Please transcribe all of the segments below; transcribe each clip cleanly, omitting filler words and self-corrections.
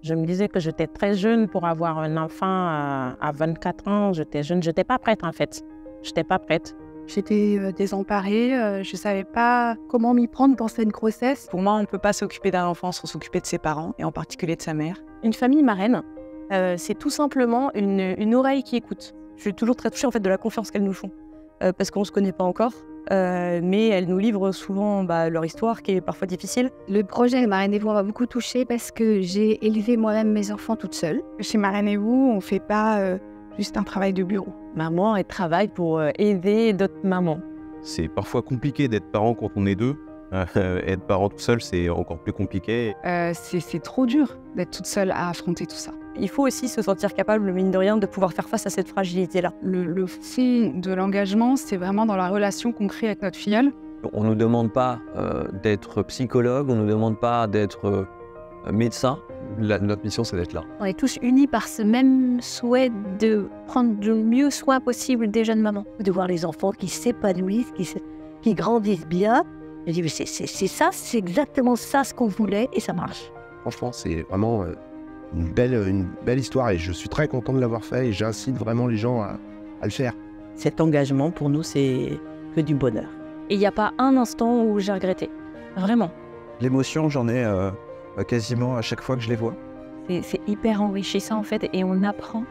Je me disais que j'étais très jeune pour avoir un enfant à 24 ans. J'étais jeune, j'étais pas prête en fait. J'étais pas prête. J'étais désemparée, je ne savais pas comment m'y prendre dans cette grossesse. Pour moi, on ne peut pas s'occuper d'un enfant sans s'occuper de ses parents, et en particulier de sa mère. Une famille marraine, c'est tout simplement une oreille qui écoute. Je suis toujours très touchée en fait de la confiance qu'elles nous font, parce qu'on ne se connaît pas encore, mais elles nous livrent souvent leur histoire qui est parfois difficile. Le projet Marraine et vous m'a beaucoup touchée parce que j'ai élevé moi-même mes enfants toute seule. Chez Marraine et vous, on ne fait pas juste un travail de bureau. Maman, elle travaille pour aider d'autres mamans. C'est parfois compliqué d'être parent quand on est deux. Être parent tout seul, c'est encore plus compliqué. C'est trop dur d'être toute seule à affronter tout ça. Il faut aussi se sentir capable, mine de rien, de pouvoir faire face à cette fragilité-là. Le fond de l'engagement, c'est vraiment dans la relation qu'on crée avec notre filleule. On ne nous demande pas d'être psychologue, on ne nous demande pas d'être médecin. Notre mission, c'est d'être là. On est tous unis par ce même souhait de prendre le mieux soin possible des jeunes mamans. De voir les enfants qui s'épanouissent, qui grandissent bien. Je dis, mais c'est ça, c'est exactement ça ce qu'on voulait et ça marche. Franchement, c'est vraiment une belle histoire et je suis très content de l'avoir fait et j'incite vraiment les gens à le faire. Cet engagement, pour nous, c'est que du bonheur. Et il n'y a pas un instant où j'ai regretté. Vraiment. L'émotion, j'en ai quasiment à chaque fois que je les vois. C'est hyper enrichissant en fait et on apprend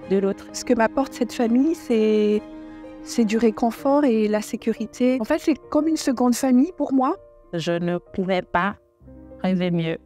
de l'autre. Ce que m'apporte cette famille, c'est du réconfort et la sécurité. En fait, c'est comme une seconde famille pour moi. Je ne pouvais pas rêver mieux.